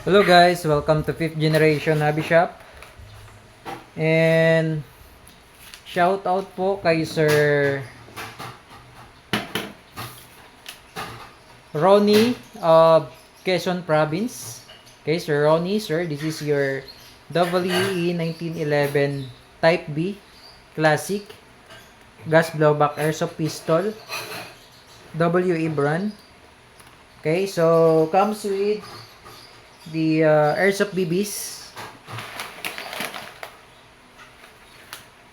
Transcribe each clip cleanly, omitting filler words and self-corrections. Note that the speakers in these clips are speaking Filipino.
Hello guys, welcome to 5th Generation Hobby Shop. And shout out po kay Sir Ronnie of Quezon Province. Okay, Sir Ronnie, sir, this is your WE 1911 Type B Classic Gas Blowback Airsoft Pistol WE brand. Okay, so comes with the Airsoft BBs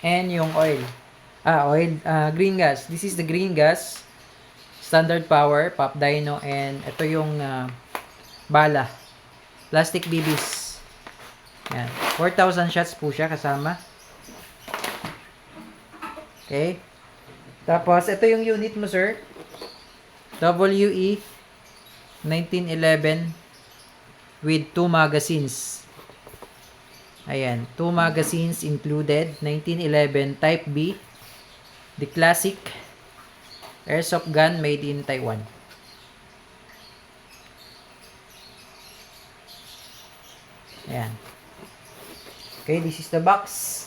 and yung oil. Green gas. This is the green gas. Standard power, pop dyno, and ito yung bala. Plastic BBs. Yan. 4,000 shots po siya kasama. Okay. Tapos, ito yung unit mo, sir. WE 1911 with 2 magazines. Ayan. 2 magazines included. 1911 Type B. The classic airsoft gun made in Taiwan. Ayan. Okay, this is the box.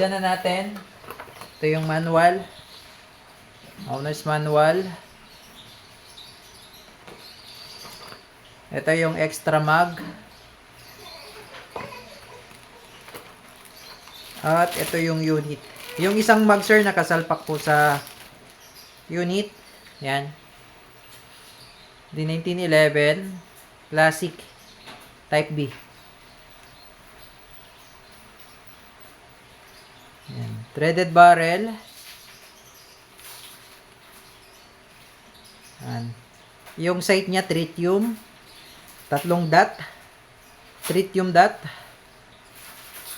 Diyan na natin. Ito yung manual. Owner's manual. Ito yung extra mag. At ito yung unit. Yung isang mag, sir, nakasalpak po sa unit. Yan. The 1911 Classic Type B. Yan. Threaded barrel. Yan. Yung sight niya, tritium. 3 dot. Tritium dot.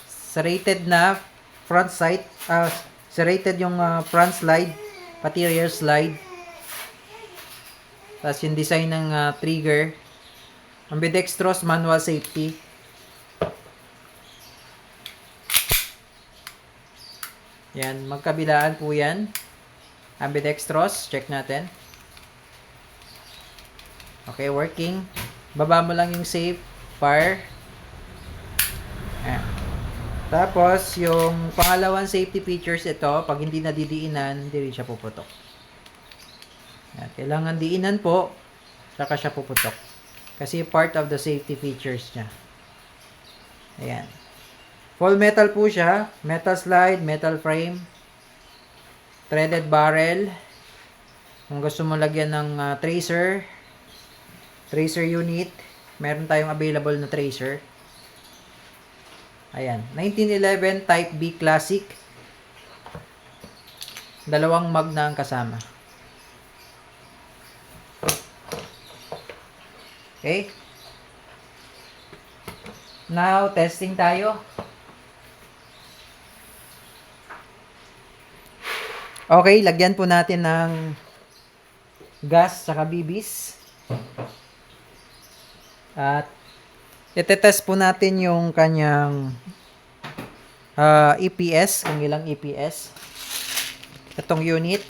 Serrated na front sight. Serrated yung front slide. Pati rear slide. Tapos yung design ng trigger. Ambidextrous manual safety. Yan, magkabilaan po yan. Ambidextrous, check natin. Okay, working. Baba mo lang yung safe, fire. Ayan. Tapos, yung pangalawang safety features ito, pag hindi nadidiinan, hindi rin siya puputok. Ayan. Kailangan diinan po, saka siya puputok. Kasi part of the safety features niya. Ayan. Full metal po siya. Metal slide, metal frame. Threaded barrel. Kung gusto mo lagyan ng tracer unit, meron tayong available na tracer. Ayan, 1911 Type B Classic. Dalawang mag na ang kasama. Okay. Now, testing tayo. Okay, lagyan po natin ng gas saka BBs. At itetest po natin yung kanyang EPS, kung ilang EPS. Itong unit.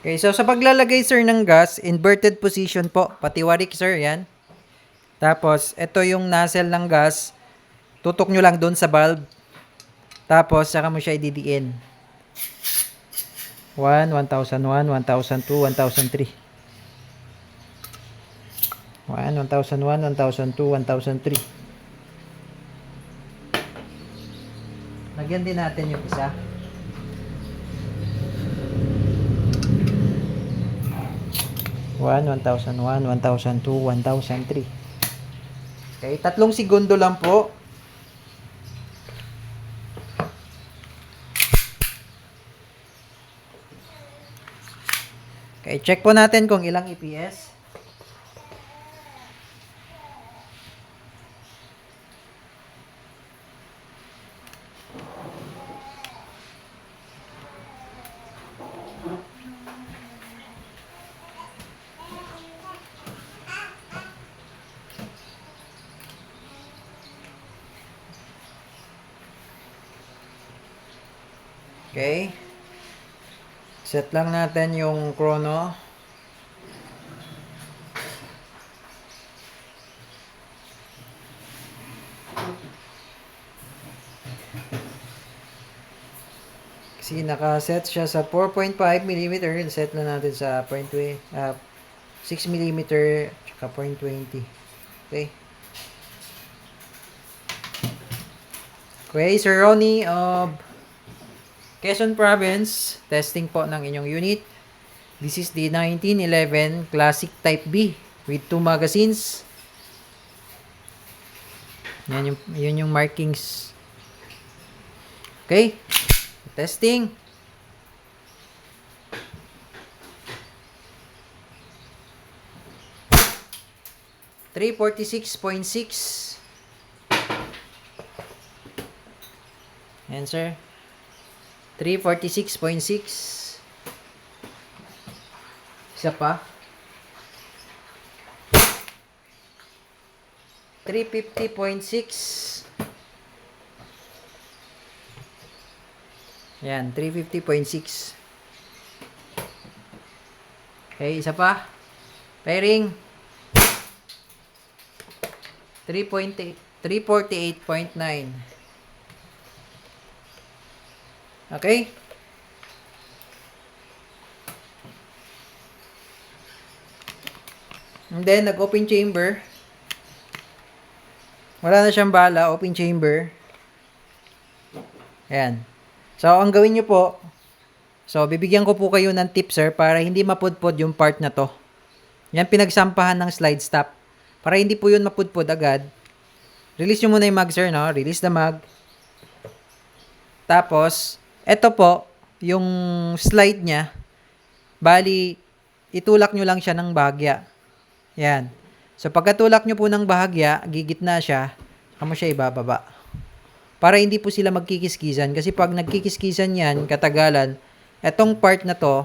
Okay, so sa paglalagay, sir, ng gas, inverted position po. Patiwarik, sir, yan. Tapos, ito yung nozzle ng gas. Tutok nyo lang doon sa valve. Tapos, saka mo siya ididiin. 1, 1001, 1002, 1003. 1, 1001, 1002, 1003. Lagyan din natin yung isa. 1, 1001, 1002, 1003. Okay, 3 segundo lang po. Okay, check po natin kung ilang EPS. Okay. Set lang natin yung chrono. Kasi naka-set siya sa 4.5 mm. Set na natin sa 6 mm tsaka 0.20. Okay. Okay, Sir Ronnie of Quezon Province. Testing po ng inyong unit. This is the 1911 Classic Type B with 2 magazines. Yun yung markings. Okay. Testing. $346.6. Answer. 346.6. Isa pa. 350.6. Yan, 350.6. Okay, isa pa. Pairing. 348.9. Okay? And then, nag-open chamber. Wala na siyang bala, open chamber. Ayan. So, ang gawin nyo po, bibigyan ko po kayo ng tip, sir, para hindi mapudpod yung part na to. Yan, pinagsampahan ng slide stop. Para hindi po yun mapudpod agad. Release nyo muna yung mag, sir, no? Release the mag. Tapos, eto po, yung slide niya, bali, itulak nyo lang siya ng bahagya. Yan. So, pagkatulak nyo po ng bahagya, gigitna siya, kamo siya ibababa. Para hindi po sila magkikiskisan. Kasi pag nagkikiskisan yan, katagalan, etong part na to,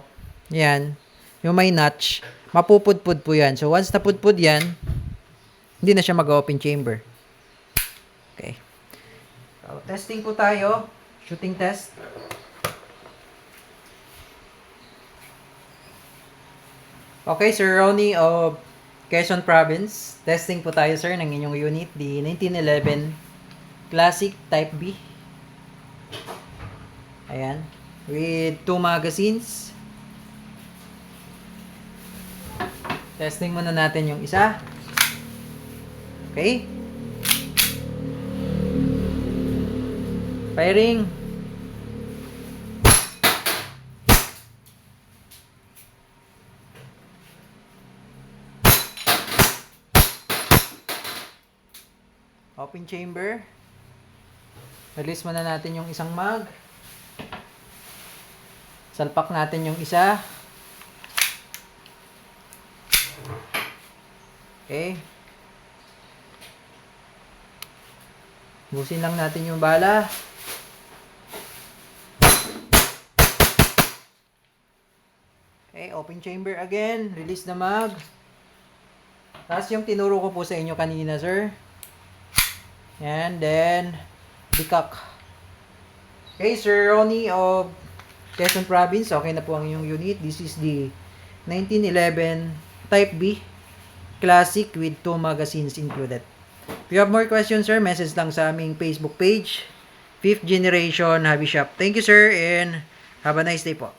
yan, yung may notch, mapupudpud po yan. So, once napudpud yan, hindi na siya mag-open chamber. Okay. So, testing po tayo. Shooting test. Okay, Sir Ronnie of Quezon Province. Testing po tayo, sir, ng inyong unit. The 1911 Classic Type B. Ayan. With 2 magazines. Testing muna natin yung isa. Okay. Firing. Open chamber. Release muna natin yung isang mag. Salpak natin yung isa. Okay. Busin lang natin yung bala. Okay, open chamber again. Release the mag. Tapos yung tinuro ko po sa inyo kanina, sir. And then, decock. Okay, Sir Ronnie of Quezon Province. Okay na po ang inyong unit. This is the 1911 Type B Classic with 2 magazines included. If you have more questions, sir, message lang sa aming Facebook page, 5th Generation Hobby Shop. Thank you, sir, and have a nice day po.